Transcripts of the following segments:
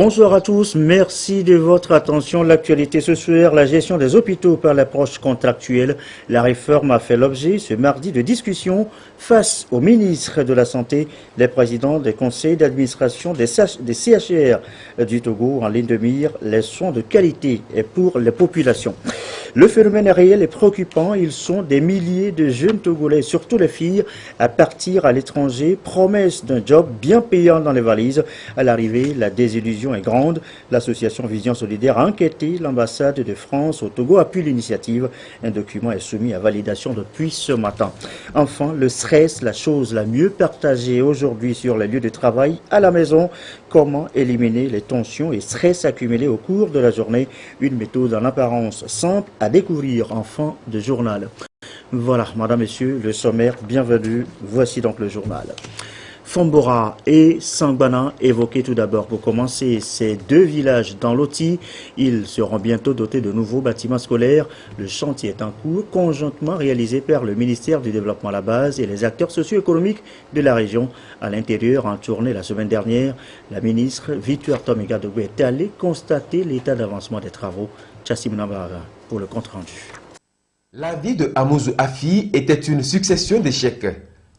Bonsoir à tous, merci de votre attention. L'actualité ce soir, la gestion des hôpitaux par l'approche contractuelle. La réforme a fait l'objet ce mardi de discussions face au ministre de la Santé, les présidents des conseils d'administration des CHR du Togo en ligne de mire, les soins de qualité et pour les populations. Le phénomène est réel et préoccupant. Ils sont des milliers de jeunes Togolais, surtout les filles, à partir à l'étranger. Promesse d'un job bien payant dans les valises. À l'arrivée, la désillusion est grande. L'association Vision Solidaire a enquêté. L'ambassade de France au Togo appuie l'initiative. Un document est soumis à validation depuis ce matin. Enfin, le stress, la chose la mieux partagée aujourd'hui sur les lieux de travail à la maison. Comment éliminer les tensions et stress accumulés au cours de la journée? Une méthode en apparence simple à découvrir en fin de journal. Voilà, madame, messieurs, le sommaire, bienvenue. Voici donc le journal. Fombora et Sangbana évoqués tout d'abord. Pour commencer, ces deux villages dans l'Oti, ils seront bientôt dotés de nouveaux bâtiments scolaires. Le chantier est en cours, conjointement réalisé par le ministère du Développement à la base et les acteurs socio-économiques de la région. À l'intérieur, en tournée la semaine dernière, la ministre Victoire Tomiga Dogbe est allée constater l'état d'avancement des travaux. Chassim Nambara pour le compte-rendu. La vie de Amouzou Afi était une succession d'échecs.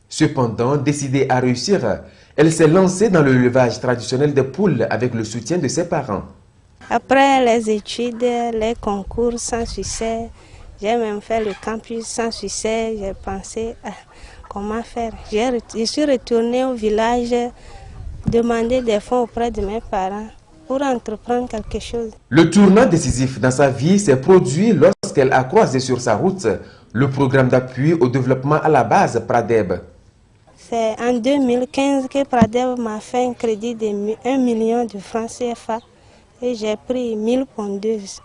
Cependant, décidée à réussir, elle s'est lancée dans le levage traditionnel des poules avec le soutien de ses parents. Après les études, les concours sans succès, j'ai même fait le campus sans succès. J'ai pensé à comment faire. Je suis retournée au village demander des fonds auprès de mes parents pour entreprendre quelque chose. Le tournant décisif dans sa vie s'est produit lorsqu'elle a croisé sur sa route le programme d'appui au développement à la base Pradeb. C'est en 2015 que Pradeb m'a fait un crédit de 1 million de francs CFA et j'ai pris 1000 pondeuses.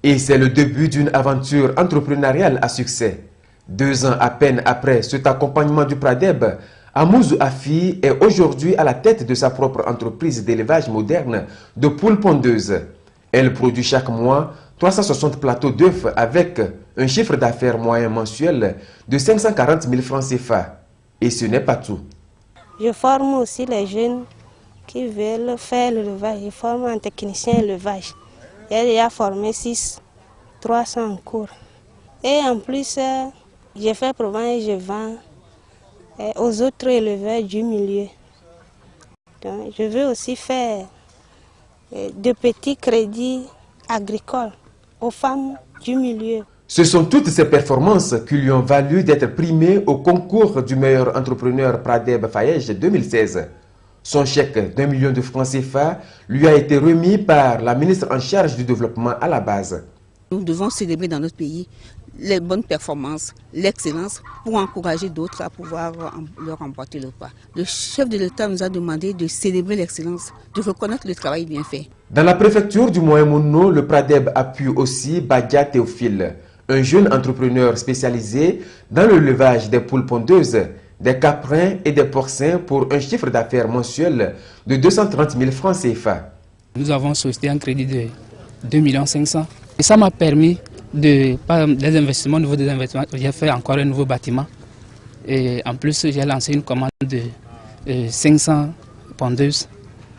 Et c'est le début d'une aventure entrepreneuriale à succès. 2 ans à peine après cet accompagnement du Pradeb, Amouzou Afi est aujourd'hui à la tête de sa propre entreprise d'élevage moderne de poules pondeuses. Elle produit chaque mois 360 plateaux d'œufs avec un chiffre d'affaires moyen mensuel de 540 000 francs CFA. Et ce n'est pas tout. Je forme aussi les jeunes qui veulent faire l'élevage. Je forme un technicien élevage. J'ai déjà formé 300 en cours. Et en plus, je fais provenance et je vends aux autres éleveurs du milieu. Donc, je veux aussi faire de petits crédits agricoles aux femmes du milieu. Ce sont toutes ces performances qui lui ont valu d'être primée au concours du meilleur entrepreneur Pradeb Fayège 2016. Son chèque d'1 million de francs CFA lui a été remis par la ministre en charge du développement à la base. Nous devons célébrer dans notre pays les bonnes performances, l'excellence pour encourager d'autres à pouvoir leur emboîter le pas. Le chef de l'État nous a demandé de célébrer l'excellence, de reconnaître le travail bien fait. Dans la préfecture du Moyen-Mono, le Pradeb appuie aussi Badia Théophile, un jeune entrepreneur spécialisé dans le levage des poules pondeuses, des caprins et des porcins pour un chiffre d'affaires mensuel de 230 000 francs CFA. Nous avons sollicité un crédit de 2 500 000 et ça m'a permis des investissements, au niveau des investissements. J'ai fait encore un nouveau bâtiment et en plus j'ai lancé une commande de 500 pondeuses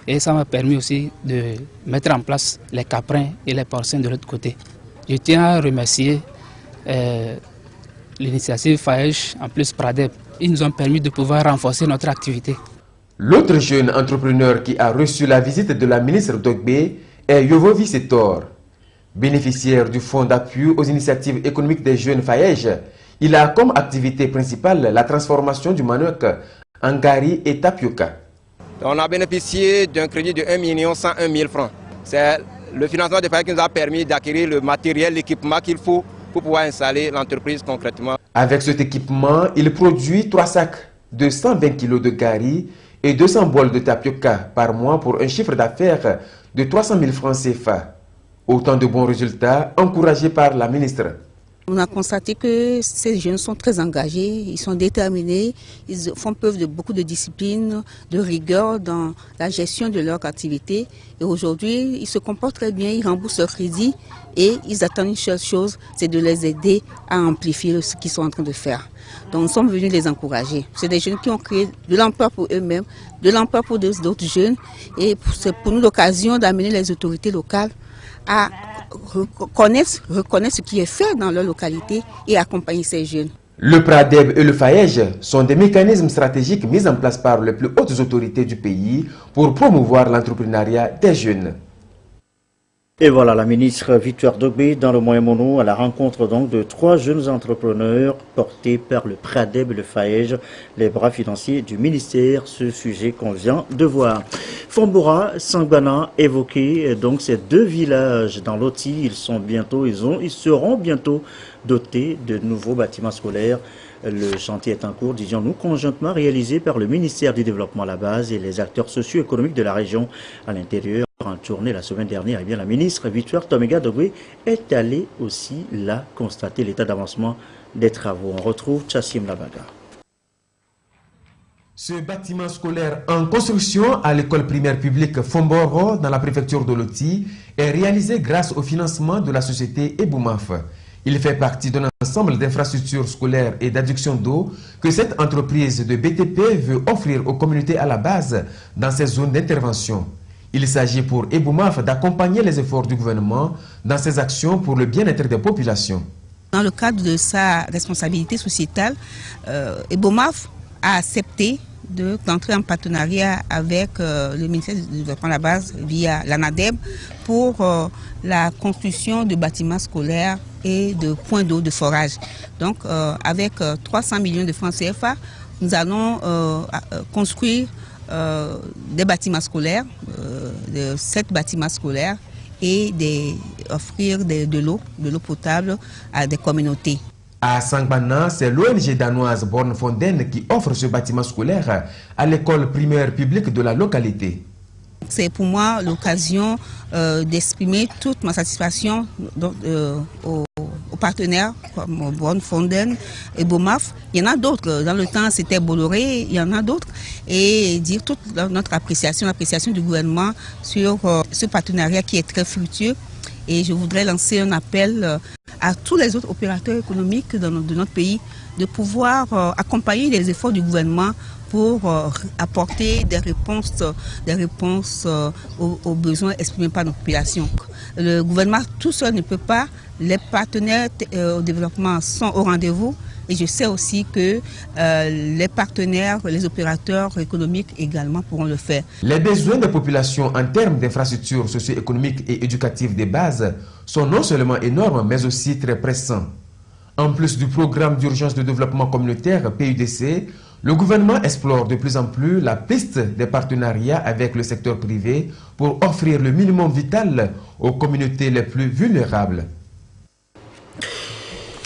et ça m'a permis aussi de mettre en place les caprins et les porcins de l'autre côté. Je tiens à remercier l'initiative Fayège, en plus Pradeb. Ils nous ont permis de pouvoir renforcer notre activité. L'autre jeune entrepreneur qui a reçu la visite de la ministre Dogbe est Yovovi Setor. Bénéficiaire du fonds d'appui aux initiatives économiques des jeunes Fayège, il a comme activité principale la transformation du manioc en gari et tapioca. On a bénéficié d'un crédit de 1 101 000 francs. C'est le financement de Fayège qui nous a permis d'acquérir le matériel, l'équipement qu'il faut pour pouvoir installer l'entreprise concrètement. Avec cet équipement, il produit 3 sacs de 120 kg de gari et 200 bols de tapioca par mois pour un chiffre d'affaires de 300 000 francs CFA. Autant de bons résultats encouragés par la ministre. On a constaté que ces jeunes sont très engagés, ils sont déterminés, ils font preuve de beaucoup de discipline, de rigueur dans la gestion de leur activité. Et aujourd'hui, ils se comportent très bien, ils remboursent leur crédit et ils attendent une seule chose, c'est de les aider à amplifier ce qu'ils sont en train de faire. Donc nous sommes venus les encourager. C'est des jeunes qui ont créé de l'emploi pour eux-mêmes, de l'emploi pour d'autres jeunes. Et c'est pour nous l'occasion d'amener les autorités locales à reconnaître ce qui est fait dans leur localité et accompagner ces jeunes. Le Pradeb et le FAEJ sont des mécanismes stratégiques mis en place par les plus hautes autorités du pays pour promouvoir l'entrepreneuriat des jeunes. Et voilà la ministre Victoire Dogbe dans le Moyen-Mono à la rencontre donc de 3 jeunes entrepreneurs portés par le Pradeb et le FAEJ, les bras financiers du ministère, ce sujet qu'on vient de voir. Fombora, Sangbana évoqué donc ces 2 villages dans l'Oti, ils seront bientôt dotés de nouveaux bâtiments scolaires. Le chantier est en cours, disions-nous, conjointement réalisé par le ministère du Développement à la base et les acteurs socio-économiques de la région à l'intérieur. En tournée la semaine dernière, la ministre Victoire Tomega Dogbe est allée aussi là constater l'état d'avancement des travaux. On retrouve Chassim Labaga. Ce bâtiment scolaire en construction à l'école primaire publique Fomboro dans la préfecture de Loti est réalisé grâce au financement de la société Eboumaf. Il fait partie d'un ensemble d'infrastructures scolaires et d'adduction d'eau que cette entreprise de BTP veut offrir aux communautés à la base dans ces zones d'intervention. Il s'agit pour Eboumaf d'accompagner les efforts du gouvernement dans ses actions pour le bien-être des populations. Dans le cadre de sa responsabilité sociétale, Eboumaf a accepté d'entrer en partenariat avec le ministère du Développement à la base via l'ANADEB pour la construction de bâtiments scolaires et de points d'eau de forage. Donc avec 300 millions de francs CFA, nous allons construire des bâtiments scolaires, 7 bâtiments scolaires et offrir de l'eau potable à des communautés. À Sangbana, c'est l'ONG danoise Born Fonden qui offre ce bâtiment scolaire à l'école primaire publique de la localité. C'est pour moi l'occasion d'exprimer toute ma satisfaction aux partenaires comme Born Fonden et Eboumaf. Il y en a d'autres. Dans le temps, c'était Bolloré, il y en a d'autres. Et dire toute notre appréciation, l'appréciation du gouvernement sur ce partenariat qui est très fructueux. Et je voudrais lancer un appel à tous les autres opérateurs économiques de notre pays de pouvoir accompagner les efforts du gouvernement pour apporter des réponses aux besoins exprimés par nos populations. Le gouvernement tout seul ne peut pas, les partenaires au développement sont au rendez-vous et je sais aussi que les partenaires, les opérateurs économiques également pourront le faire. Les besoins des populations en termes d'infrastructures socio-économiques et éducatives de base sont non seulement énormes mais aussi très pressants. En plus du programme d'urgence de développement communautaire PUDC, le gouvernement explore de plus en plus la piste des partenariats avec le secteur privé pour offrir le minimum vital aux communautés les plus vulnérables.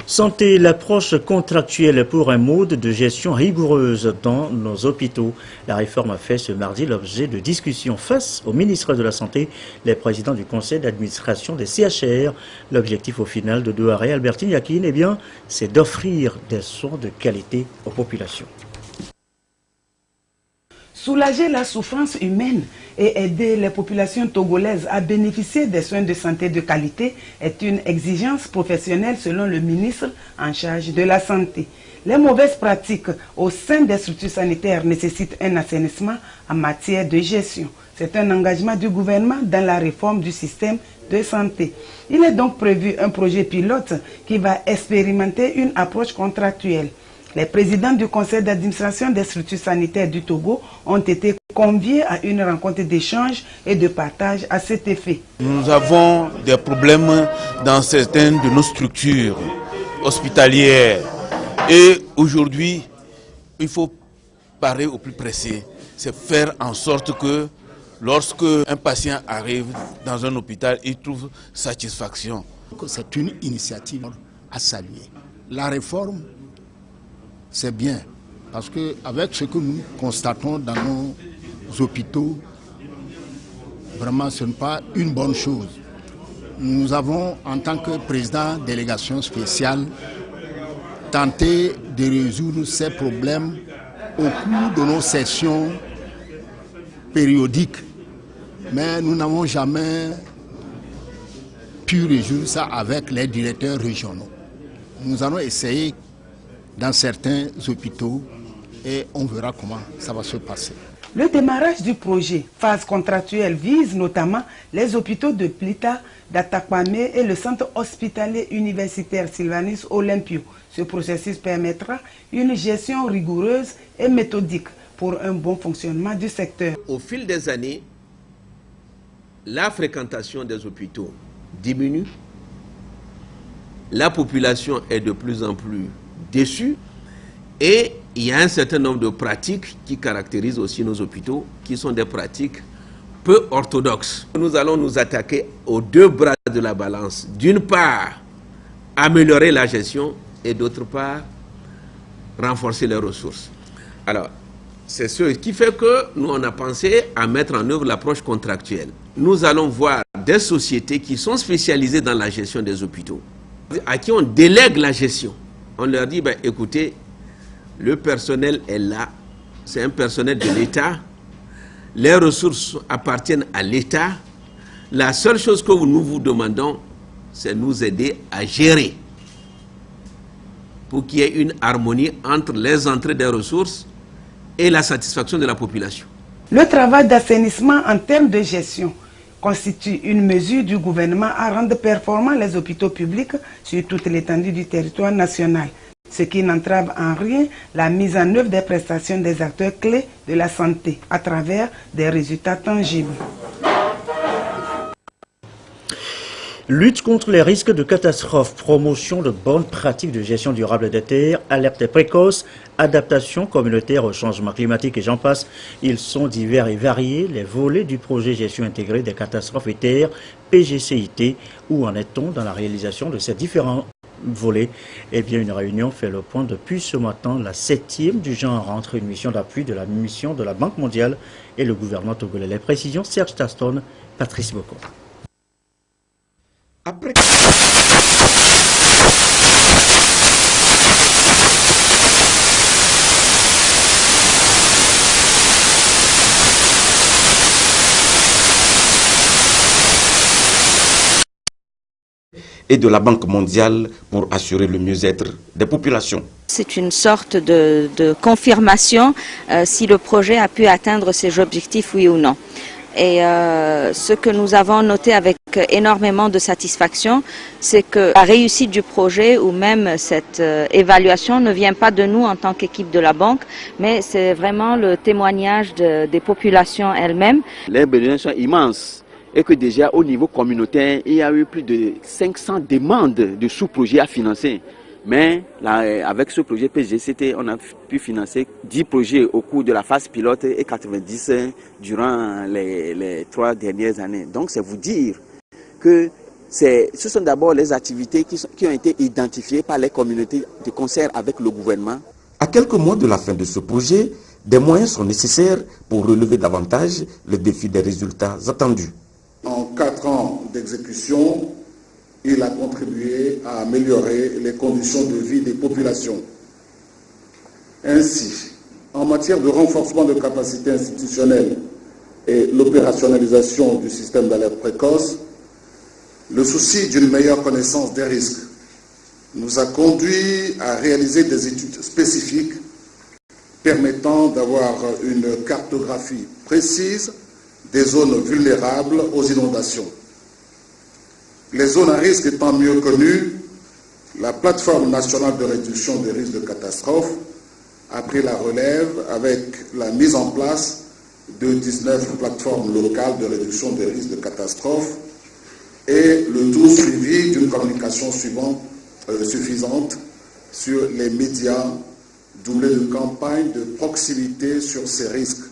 Santé, l'approche contractuelle pour un mode de gestion rigoureuse dans nos hôpitaux. La réforme a fait ce mardi l'objet de discussions face au ministre de la Santé, les présidents du conseil d'administration des CHR. L'objectif au final de Douaré Albertine Yakine, c'est d'offrir des soins de qualité aux populations. Soulager la souffrance humaine et aider les populations togolaises à bénéficier des soins de santé de qualité est une exigence professionnelle selon le ministre en charge de la Santé. Les mauvaises pratiques au sein des structures sanitaires nécessitent un assainissement en matière de gestion. C'est un engagement du gouvernement dans la réforme du système de santé. Il est donc prévu un projet pilote qui va expérimenter une approche contractuelle. Les présidents du conseil d'administration des structures sanitaires du Togo ont été conviés à une rencontre d'échange et de partage à cet effet. Nous avons des problèmes dans certaines de nos structures hospitalières. Et aujourd'hui, il faut parler au plus pressé. C'est faire en sorte que lorsque un patient arrive dans un hôpital, il trouve satisfaction. C'est une initiative à saluer. La réforme, c'est bien, parce qu'avec ce que nous constatons dans nos hôpitaux, vraiment ce n'est pas une bonne chose. nous avons, en tant que président de délégation spéciale, tenté de résoudre ces problèmes au cours de nos sessions périodiques. Mais nous n'avons jamais pu résoudre ça avec les directeurs régionaux. Nous allons essayer dans certains hôpitaux et on verra comment ça va se passer. Le démarrage du projet phase contractuelle vise notamment les hôpitaux de Plita, d'Atakwame et le centre hospitalier universitaire Sylvanus Olympio. Ce processus permettra une gestion rigoureuse et méthodique pour un bon fonctionnement du secteur. Au fil des années, la fréquentation des hôpitaux diminue, la population est de plus en plus déçue et il y a un certain nombre de pratiques qui caractérisent aussi nos hôpitaux, qui sont des pratiques peu orthodoxes. Nous allons nous attaquer aux deux bras de la balance. D'une part, améliorer la gestion et d'autre part, renforcer les ressources. Alors, c'est ce qui fait que nous, on a pensé à mettre en œuvre l'approche contractuelle. Nous allons voir des sociétés qui sont spécialisées dans la gestion des hôpitaux, à qui on délègue la gestion. On leur dit, ben, écoutez, le personnel est là, c'est un personnel de l'État, les ressources appartiennent à l'État. La seule chose que nous vous demandons, c'est nous aider à gérer pour qu'il y ait une harmonie entre les entrées des ressources et la satisfaction de la population. Le travail d'assainissement en termes de gestion constitue une mesure du gouvernement à rendre performants les hôpitaux publics sur toute l'étendue du territoire national, ce qui n'entrave en rien la mise en œuvre des prestations des acteurs clés de la santé à travers des résultats tangibles. Lutte contre les risques de catastrophes, promotion de bonnes pratiques de gestion durable des terres, alerte précoce, adaptation communautaire au changement climatique et j'en passe. Ils sont divers et variés, les volets du projet gestion intégrée des catastrophes et terres, PGCIT. Où en est-on dans la réalisation de ces différents volets? Eh bien, une réunion fait le point depuis ce matin, la 7e du genre entre une mission d'appui de la mission de la Banque mondiale et le gouvernement togolais. Les précisions, Serge Taston, Patrice Bocco. Après... et de la Banque mondiale pour assurer le mieux-être des populations. C'est une sorte de confirmation si le projet a pu atteindre ses objectifs, oui ou non. Et ce que nous avons noté avec énormément de satisfaction, c'est que la réussite du projet ou même cette évaluation ne vient pas de nous en tant qu'équipe de la banque, mais c'est vraiment le témoignage des populations elles-mêmes. Les besoins sont immenses et que déjà au niveau communautaire, il y a eu plus de 500 demandes de sous-projets à financer. Mais là, avec ce projet PGCT, on a pu financer 10 projets au cours de la phase pilote et 90 durant les 3 dernières années. Donc c'est vous dire que ce sont d'abord les activités qui ont été identifiées par les communautés de concert avec le gouvernement. À quelques mois de la fin de ce projet, des moyens sont nécessaires pour relever davantage le défi des résultats attendus. En 4 ans d'exécution, il a contribué à améliorer les conditions de vie des populations. Ainsi, en matière de renforcement de capacités institutionnelles et l'opérationnalisation du système d'alerte précoce, le souci d'une meilleure connaissance des risques nous a conduit à réaliser des études spécifiques permettant d'avoir une cartographie précise des zones vulnérables aux inondations. Les zones à risque étant mieux connues, la plateforme nationale de réduction des risques de catastrophe a pris la relève avec la mise en place de 19 plateformes locales de réduction des risques de catastrophe et le tout suivi d'une communication suffisante sur les médias, doublée de campagnes de proximité sur ces risques.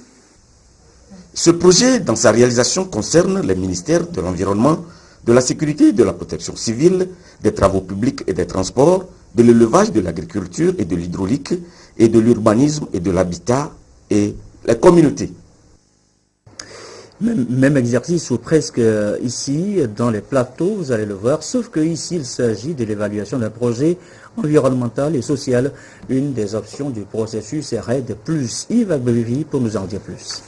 Ce projet, dans sa réalisation, concerne les ministères de l'Environnement, de la Sécurité et de la Protection civile, des Travaux publics et des Transports, de l'élevage, de l'agriculture et de l'hydraulique, et de l'urbanisme et de l'habitat et les communautés. Même exercice ou presque ici, dans les plateaux, vous allez le voir, sauf que ici, il s'agit de l'évaluation d'un projet environnemental et social, une des options du processus RED+. Yves Agbevivi pour nous en dire plus.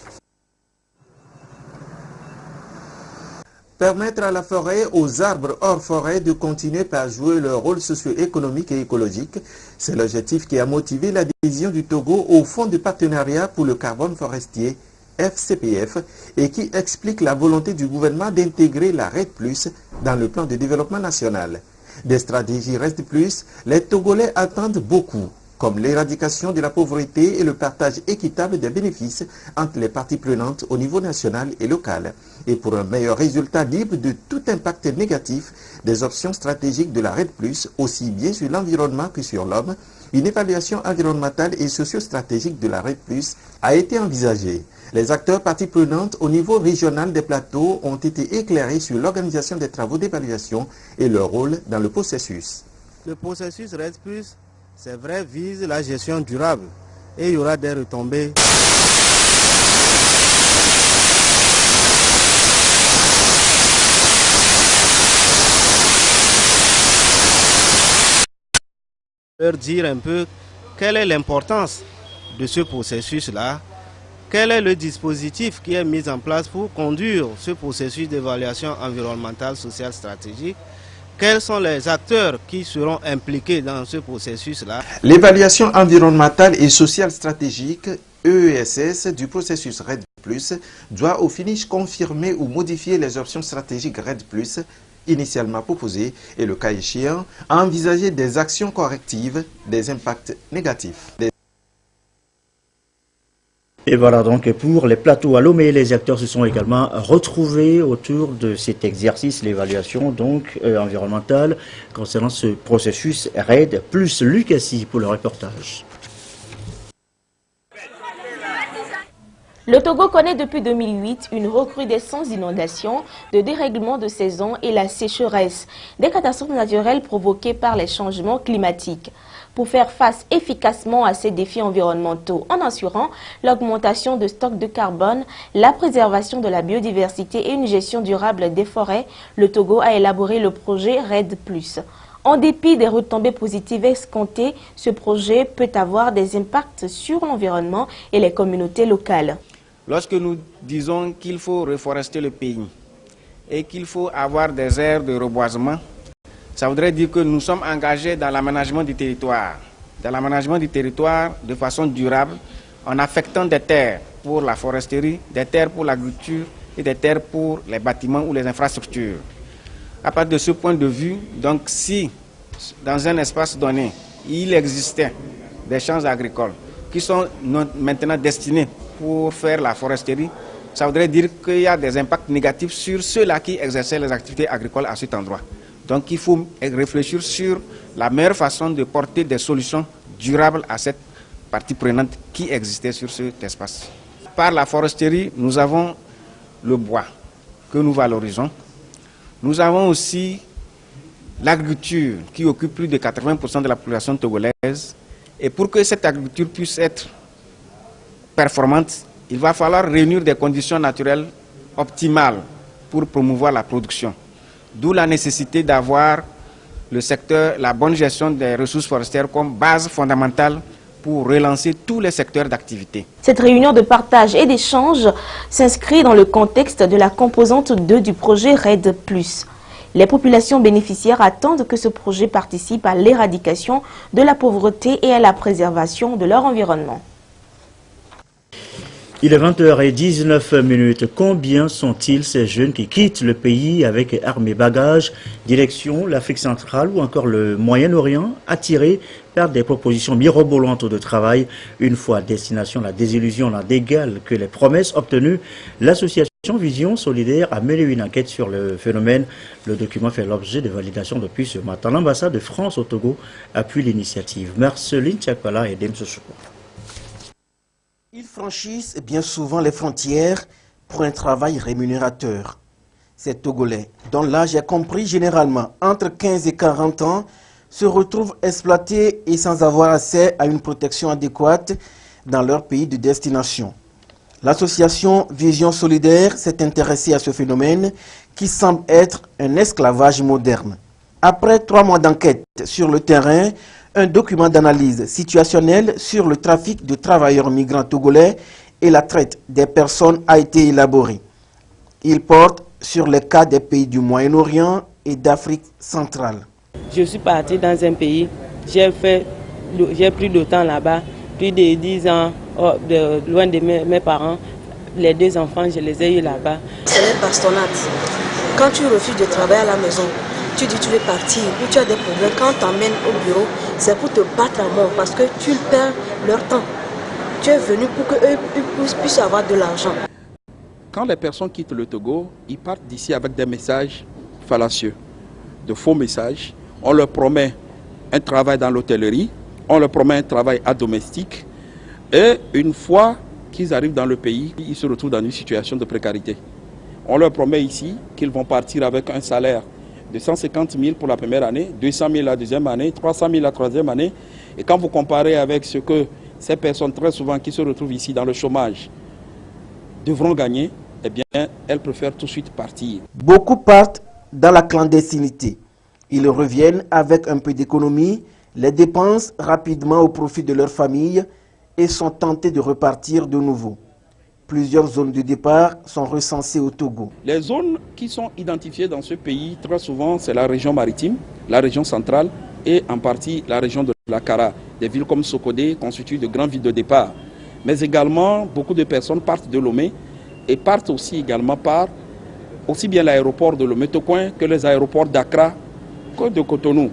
Permettre à la forêt, aux arbres hors forêt de continuer par jouer leur rôle socio-économique et écologique, c'est l'objectif qui a motivé l'adhésion du Togo au Fonds de partenariat pour le carbone forestier, FCPF, et qui explique la volonté du gouvernement d'intégrer la RED+, dans le plan de développement national. Des stratégies RED+, les Togolais attendent beaucoup, comme l'éradication de la pauvreté et le partage équitable des bénéfices entre les parties prenantes au niveau national et local. Et pour un meilleur résultat libre de tout impact négatif, des options stratégiques de la RED+, aussi bien sur l'environnement que sur l'homme, une évaluation environnementale et socio-stratégique de la RED+, a été envisagée. Les acteurs parties prenantes au niveau régional des plateaux ont été éclairés sur l'organisation des travaux d'évaluation et leur rôle dans le processus. Le processus RED+, c'est vrai, vise la gestion durable et il y aura des retombées. Leur dire un peu quelle est l'importance de ce processus-là, quel est le dispositif qui est mis en place pour conduire ce processus d'évaluation environnementale, sociale, stratégique. Quels sont les acteurs qui seront impliqués dans ce processus-là? L'évaluation environnementale et sociale stratégique, EESS, du processus RED+, doit au finish confirmer ou modifier les options stratégiques RED+, initialement proposées, et le cas échéant, envisager des actions correctives des impacts négatifs. Et voilà donc pour les plateaux à Lomé, les acteurs se sont également retrouvés autour de cet exercice, l'évaluation donc environnementale concernant ce processus RED+. Lucassi pour le reportage. Le Togo connaît depuis 2008 une recrudescence d'inondations, de dérèglements de saison et la sécheresse, des catastrophes naturelles provoquées par les changements climatiques. Pour faire face efficacement à ces défis environnementaux en assurant l'augmentation de stocks de carbone, la préservation de la biodiversité et une gestion durable des forêts, le Togo a élaboré le projet RED+. En dépit des retombées positives escomptées, ce projet peut avoir des impacts sur l'environnement et les communautés locales. Lorsque nous disons qu'il faut reforester le pays et qu'il faut avoir des aires de reboisement, ça voudrait dire que nous sommes engagés dans l'aménagement du territoire. Dans l'aménagement du territoire de façon durable, en affectant des terres pour la foresterie, des terres pour l'agriculture et des terres pour les bâtiments ou les infrastructures. À partir de ce point de vue, donc si dans un espace donné, il existait des champs agricoles qui sont maintenant destinés pour faire la foresterie, ça voudrait dire qu'il y a des impacts négatifs sur ceux-là qui exerçaient les activités agricoles à cet endroit. Donc il faut réfléchir sur la meilleure façon de porter des solutions durables à cette partie prenante qui existait sur cet espace. Par la foresterie, nous avons le bois que nous valorisons. Nous avons aussi l'agriculture qui occupe plus de 80% de la population togolaise. Et pour que cette agriculture puisse être performante, il va falloir réunir des conditions naturelles optimales pour promouvoir la production. D'où la nécessité d'avoir le secteur, la bonne gestion des ressources forestières comme base fondamentale pour relancer tous les secteurs d'activité. Cette réunion de partage et d'échange s'inscrit dans le contexte de la composante 2 du projet RED+. Les populations bénéficiaires attendent que ce projet participe à l'éradication de la pauvreté et à la préservation de leur environnement. Il est 20h19. Combien sont-ils ces jeunes qui quittent le pays avec armes et bagages, direction l'Afrique centrale ou encore le Moyen-Orient, attirés par des propositions mirobolantes de travail? Une fois à destination, la désillusion n'a d'égal que les promesses obtenues. L'association Vision Solidaire a mené une enquête sur le phénomène. Le document fait l'objet de validation depuis ce matin. L'ambassade de France au Togo appuie l'initiative. Marceline Tchakpala et Demso Chouko. Ils franchissent bien souvent les frontières pour un travail rémunérateur. Ces Togolais, dont l'âge est compris généralement entre 15 et 40 ans, se retrouvent exploités et sans avoir accès à une protection adéquate dans leur pays de destination. L'association Vision Solidaire s'est intéressée à ce phénomène qui semble être un esclavage moderne. Après 3 mois d'enquête sur le terrain, un document d'analyse situationnelle sur le trafic de travailleurs migrants togolais et la traite des personnes a été élaboré. Il porte sur les cas des pays du Moyen-Orient et d'Afrique centrale. Je suis parti dans un pays, j'ai pris le temps là-bas, plus de 10 ans, loin de mes parents. Les 2 enfants, je les ai eus là-bas. C'est les bastonnades. Quand tu refuses de travailler à la maison, tu dis tu veux partir, ou tu as des problèmes, quand tu t'emmènes au bureau, c'est pour te battre à mort parce que tu perds leur temps. Tu es venu pour qu'eux puissent avoir de l'argent. Quand les personnes quittent le Togo, ils partent d'ici avec des messages fallacieux, de faux messages. On leur promet un travail dans l'hôtellerie, on leur promet un travail à domestique. Et une fois qu'ils arrivent dans le pays, ils se retrouvent dans une situation de précarité. On leur promet ici qu'ils vont partir avec un salaire de 150 000 pour la première année, 200 000 la deuxième année, 300 000 la troisième année. Et quand vous comparez avec ce que ces personnes, très souvent, qui se retrouvent ici dans le chômage, devront gagner, eh bien, elles préfèrent tout de suite partir. Beaucoup partent dans la clandestinité. Ils reviennent avec un peu d'économie, les dépensent rapidement au profit de leur famille et sont tentés de repartir de nouveau. Plusieurs zones de départ sont recensées au Togo. Les zones qui sont identifiées dans ce pays, très souvent, c'est la région maritime, la région centrale et en partie la région de la Kara. Des villes comme Sokodé constituent de grandes villes de départ. Mais également, beaucoup de personnes partent de Lomé et partent aussi également par aussi bien l'aéroport de Lomé-Tokoin que les aéroports d'Accra que de Cotonou.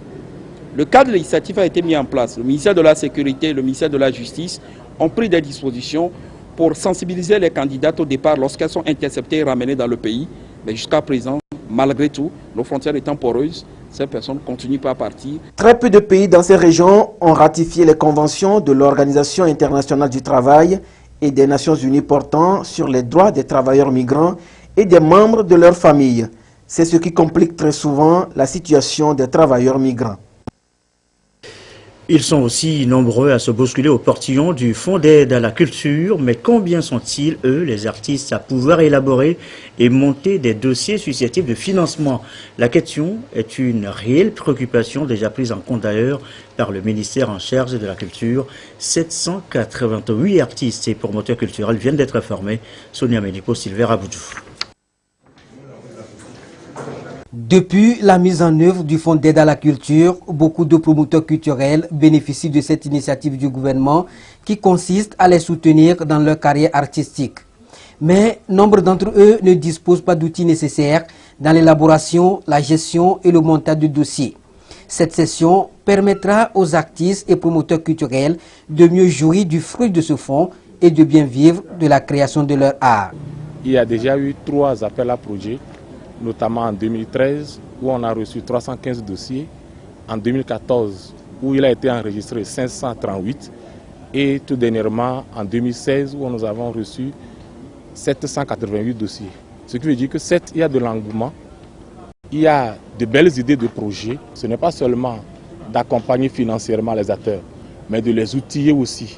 Le cadre législatif a été mis en place. Le ministère de la Sécurité et le ministère de la Justice ont pris des dispositions pour sensibiliser les candidates au départ lorsqu'elles sont interceptées et ramenées dans le pays. Mais jusqu'à présent, malgré tout, nos frontières étant poreuses, ces personnes ne continuent pas à partir. Très peu de pays dans ces régions ont ratifié les conventions de l'Organisation internationale du travail et des Nations unies portant sur les droits des travailleurs migrants et des membres de leurs familles. C'est ce qui complique très souvent la situation des travailleurs migrants. Ils sont aussi nombreux à se bousculer au portillon du Fonds d'aide à la culture, mais combien sont-ils, eux, les artistes, à pouvoir élaborer et monter des dossiers susceptibles de financement? La question est une réelle préoccupation, déjà prise en compte d'ailleurs par le ministère en charge de la culture. 788 artistes et promoteurs culturels viennent d'être formés. Sonia Médipo, Silver Aboudjou. Depuis la mise en œuvre du Fonds d'aide à la culture, beaucoup de promoteurs culturels bénéficient de cette initiative du gouvernement qui consiste à les soutenir dans leur carrière artistique. Mais nombre d'entre eux ne disposent pas d'outils nécessaires dans l'élaboration, la gestion et le montage de dossiers. Cette session permettra aux artistes et promoteurs culturels de mieux jouir du fruit de ce fonds et de bien vivre de la création de leur art. Il y a déjà eu 3 appels à projets, notamment en 2013 où on a reçu 315 dossiers, en 2014 où il a été enregistré 538 et tout dernièrement en 2016 où nous avons reçu 788 dossiers. Ce qui veut dire que certes, il y a de l'engouement, il y a de belles idées de projets. Ce n'est pas seulement d'accompagner financièrement les acteurs, mais de les outiller aussi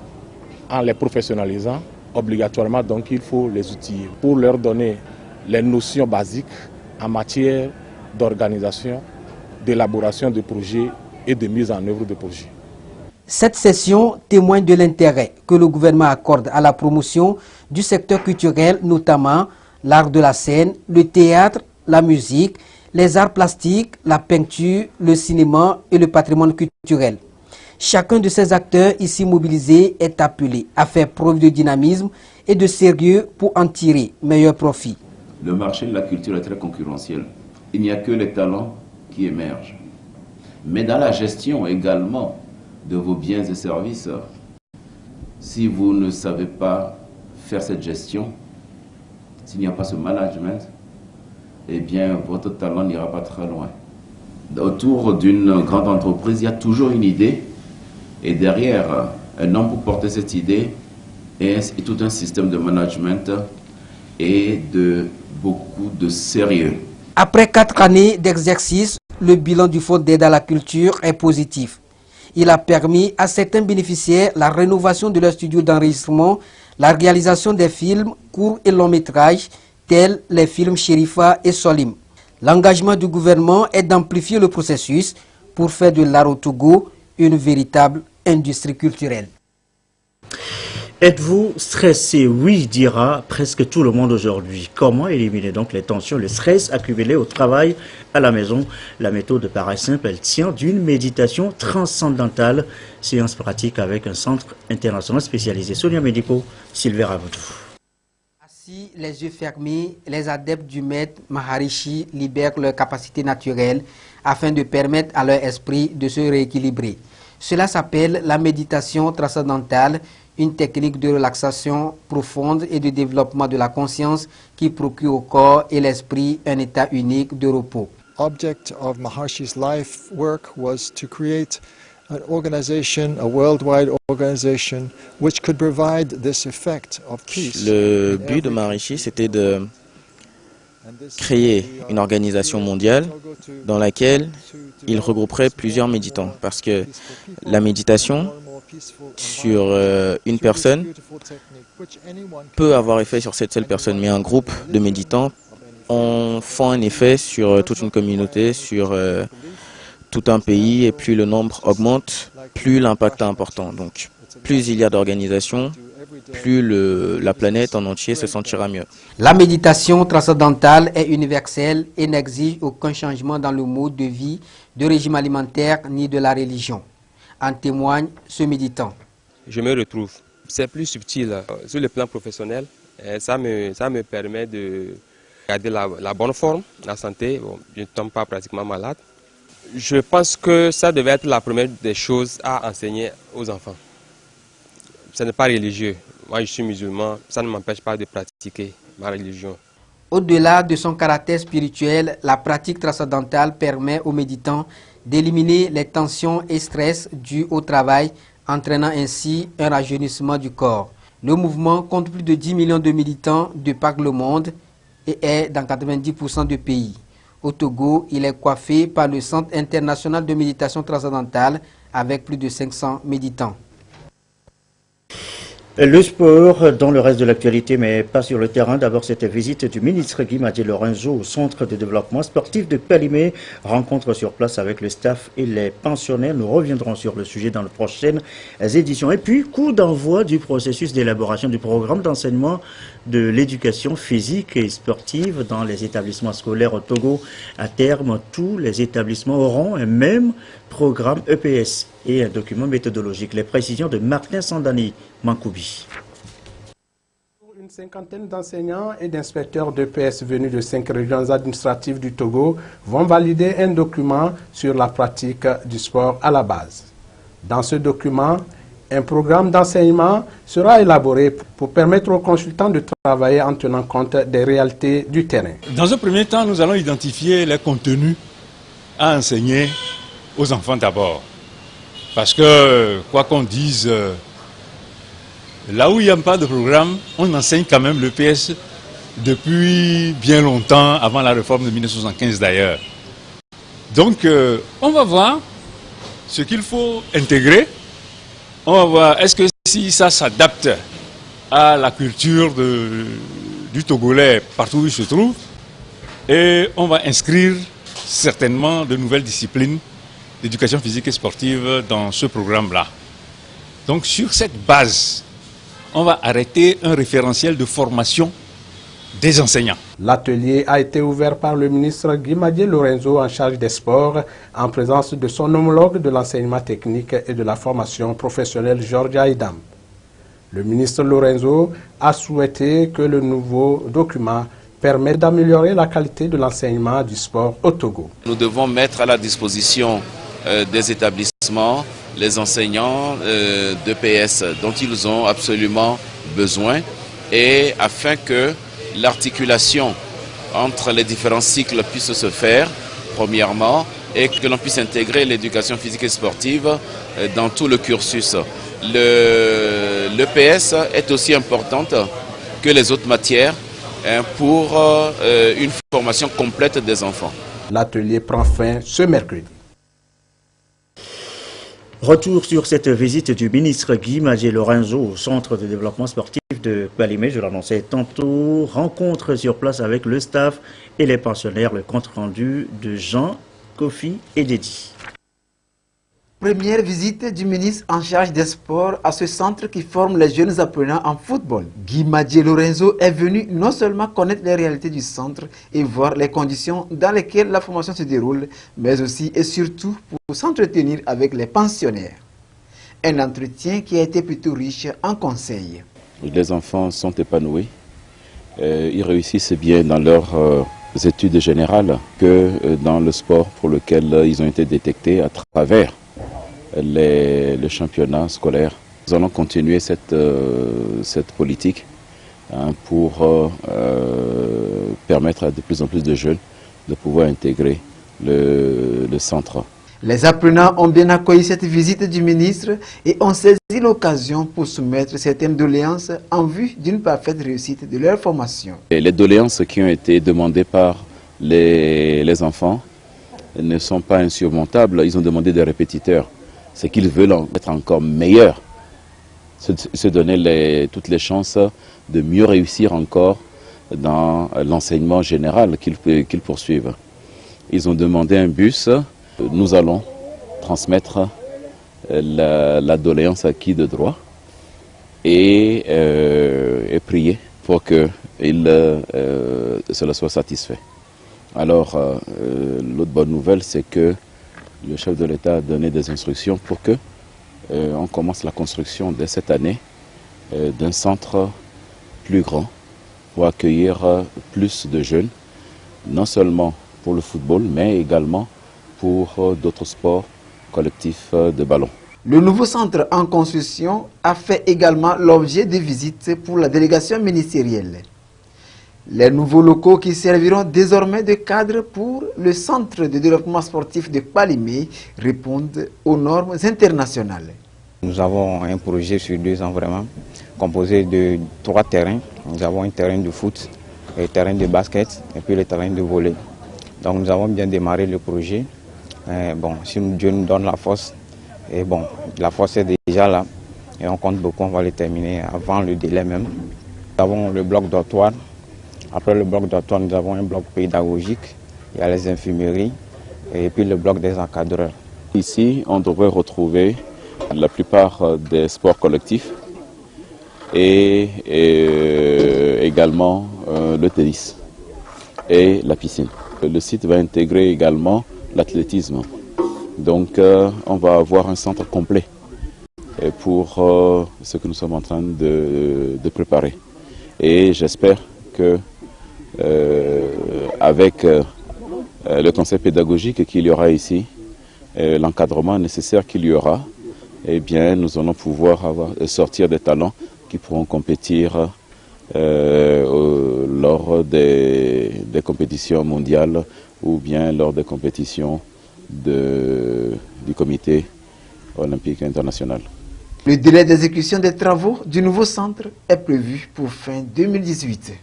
en les professionnalisant. Obligatoirement, donc, il faut les outiller pour leur donner les notions basiques en matière d'organisation, d'élaboration de projets et de mise en œuvre de projets. Cette session témoigne de l'intérêt que le gouvernement accorde à la promotion du secteur culturel, notamment l'art de la scène, le théâtre, la musique, les arts plastiques, la peinture, le cinéma et le patrimoine culturel. Chacun de ces acteurs ici mobilisés est appelé à faire preuve de dynamisme et de sérieux pour en tirer meilleur profit. Le marché de la culture est très concurrentiel. Il n'y a que les talents qui émergent. Mais dans la gestion également de vos biens et services, si vous ne savez pas faire cette gestion, s'il n'y a pas ce management, eh bien votre talent n'ira pas très loin. Autour d'une grande entreprise, il y a toujours une idée et derrière un homme pour porter cette idée et tout un système de management et de beaucoup de sérieux. Après 4 années d'exercice, le bilan du Fonds d'aide à la culture est positif. Il a permis à certains bénéficiaires la rénovation de leur studio d'enregistrement la réalisation des films courts et longs métrages tels les films Sherifa et Solim. L'engagement du gouvernement est d'amplifier le processus pour faire de l'art au Togo une véritable industrie culturelle. Êtes-vous stressé? Oui, dira presque tout le monde aujourd'hui. Comment éliminer donc les tensions, le stress accumulé au travail, à la maison? La méthode paraît simple, elle tient d'une méditation transcendantale, séance pratique avec un centre international spécialisé. Sonia Medico, Sylvain Ravodou. Assis, les yeux fermés, les adeptes du maître Maharishi libèrent leurs capacités naturelles afin de permettre à leur esprit de se rééquilibrer. Cela s'appelle la méditation transcendantale, une technique de relaxation profonde et de développement de la conscience qui procure au corps et l'esprit un état unique de repos. Object of Maharishi's life work was to create an organization, a worldwide organization, which could provide this effect of peace. Le but de Maharishi, c'était de créer une organisation mondiale dans laquelle il regrouperait plusieurs méditants, parce que la méditation sur une personne peut avoir effet sur cette seule personne, mais un groupe de méditants font un effet sur toute une communauté, sur tout un pays, et plus le nombre augmente, plus l'impact est important. Donc plus il y a d'organisations, plus la planète en entier se sentira mieux. La méditation transcendantale est universelle et n'exige aucun changement dans le mode de vie, de régime alimentaire ni de la religion. En témoigne ce méditant. Je me retrouve. C'est plus subtil sur le plan professionnel. Ça me permet de garder la bonne forme, la santé. Bon, je ne tombe pas pratiquement malade. Je pense que ça devait être la première des choses à enseigner aux enfants. Ce n'est pas religieux. Moi, je suis musulman. Ça ne m'empêche pas de pratiquer ma religion. Au-delà de son caractère spirituel, la pratique transcendantale permet aux méditants d'éliminer les tensions et stress dus au travail, entraînant ainsi un rajeunissement du corps. Le mouvement compte plus de 10 millions de militants de par le monde et est dans 90% des pays. Au Togo, il est coiffé par le Centre international de méditation transcendantale avec plus de 500 méditants. Le sport dans le reste de l'actualité, mais pas sur le terrain. D'abord, cette visite du ministre Guy Madji Lorenzo au centre de développement sportif de Palimé. Rencontre sur place avec le staff et les pensionnaires. Nous reviendrons sur le sujet dans les prochaines éditions. Et puis, coup d'envoi du processus d'élaboration du programme d'enseignement de l'éducation physique et sportive dans les établissements scolaires au Togo. À terme, tous les établissements auront un même programme EPS et un document méthodologique. Les précisions de Martin Sandani Mankoubi. Une cinquantaine d'enseignants et d'inspecteurs d'EPS venus de 5 régions administratives du Togo vont valider un document sur la pratique du sport à la base. Dans ce document, un programme d'enseignement sera élaboré pour permettre aux consultants de travailler en tenant compte des réalités du terrain. Dans un premier temps, nous allons identifier les contenus à enseigner aux enfants d'abord. Parce que, quoi qu'on dise, là où il n'y a pas de programme, on enseigne quand même l'EPS depuis bien longtemps, avant la réforme de 1975 d'ailleurs. Donc, on va voir ce qu'il faut intégrer. On va voir est-ce que si ça s'adapte à la culture du Togolais partout où il se trouve. Et on va inscrire certainement de nouvelles disciplines d'éducation physique et sportive dans ce programme-là. Donc sur cette base, on va arrêter un référentiel de formation des enseignants. L'atelier a été ouvert par le ministre Guy Madji Lorenzo en charge des sports, en présence de son homologue de l'enseignement technique et de la formation professionnelle Georges Aïdam. Le ministre Lorenzo a souhaité que le nouveau document permette d'améliorer la qualité de l'enseignement du sport au Togo. Nous devons mettre à la disposition des établissements les enseignants d'EPS dont ils ont absolument besoin, et afin que l'articulation entre les différents cycles puisse se faire, premièrement, et que l'on puisse intégrer l'éducation physique et sportive dans tout le cursus. L'EPS est aussi importante que les autres matières pour une formation complète des enfants. L'atelier prend fin ce mercredi. Retour sur cette visite du ministre Guy Madji Lorenzo au centre de développement sportif de Balimé, je l'annonçais tantôt, rencontre sur place avec le staff et les pensionnaires, le compte rendu de Jean, Kofi et Dédi. Première visite du ministre en charge des sports à ce centre qui forme les jeunes apprenants en football. Guy Madier Lorenzo est venu non seulement connaître les réalités du centre et voir les conditions dans lesquelles la formation se déroule, mais aussi et surtout pour s'entretenir avec les pensionnaires. Un entretien qui a été plutôt riche en conseils. Les enfants sont épanouis, ils réussissent bien dans leurs études générales que dans le sport pour lequel ils ont été détectés à travers le championnat scolaire. Nous allons continuer cette politique pour permettre à de plus en plus de jeunes de pouvoir intégrer le centre. Les apprenants ont bien accueilli cette visite du ministre et ont saisi l'occasion pour soumettre certaines doléances en vue d'une parfaite réussite de leur formation. Et les doléances qui ont été demandées par les enfants ne sont pas insurmontables. Ils ont demandé des répétiteurs. C'est qu'ils veulent être encore meilleurs, se donner toutes les chances de mieux réussir encore dans l'enseignement général qu'ils poursuivent. Ils ont demandé un bus. Nous allons transmettre la doléance à qui de droit et prier pour que cela soit satisfait. Alors, l'autre bonne nouvelle, c'est que le chef de l'État a donné des instructions pour que on commence la construction dès cette année d'un centre plus grand pour accueillir plus de jeunes, non seulement pour le football, mais également pour d'autres sports collectifs de ballon. Le nouveau centre en construction a fait également l'objet de visites pour la délégation ministérielle. Les nouveaux locaux qui serviront désormais de cadre pour le centre de développement sportif de Balimé répondent aux normes internationales. Nous avons un projet sur 2 ans vraiment, composé de 3 terrains. Nous avons un terrain de foot, un terrain de basket et puis le terrain de volley. Donc nous avons bien démarré le projet. Si Dieu nous donne la force, et la force est déjà là et on compte beaucoup, on va le terminer avant le délai même. Nous avons le bloc dortoir. Après le bloc dortoir, nous avons un bloc pédagogique, il y a les infirmeries et puis le bloc des encadreurs. Ici, on devrait retrouver la plupart des sports collectifs et également le tennis et la piscine. Le site va intégrer également l'athlétisme. Donc on va avoir un centre complet pour ce que nous sommes en train de préparer. Et j'espère que avec le conseil pédagogique qu'il y aura ici, l'encadrement nécessaire qu'il y aura, eh bien, nous allons pouvoir sortir des talents qui pourront compétir lors des compétitions mondiales ou bien lors des compétitions du comité olympique international. Le délai d'exécution des travaux du nouveau centre est prévu pour fin 2018.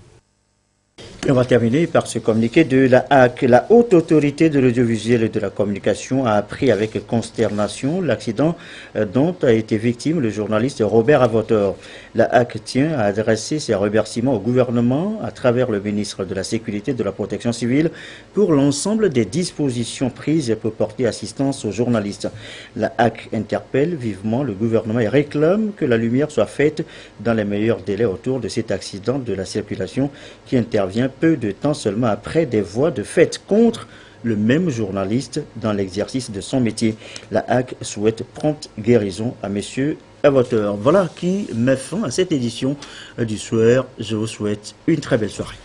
Et on va terminer par ce communiqué de la HAC. La Haute Autorité de l'Audiovisuel et de la Communication a appris avec consternation l'accident dont a été victime le journaliste Robert Avotor. La HAC tient à adresser ses remerciements au gouvernement à travers le ministre de la Sécurité et de la Protection civile pour l'ensemble des dispositions prises pour porter assistance aux journalistes. La HAC interpelle vivement le gouvernement et réclame que la lumière soit faite dans les meilleurs délais autour de cet accident de la circulation qui intervient peu de temps seulement après des voix de fait contre le même journaliste dans l'exercice de son métier. La HAC souhaite prompte guérison à messieurs Avotor. Voilà qui met fin à cette édition du soir. Je vous souhaite une très belle soirée.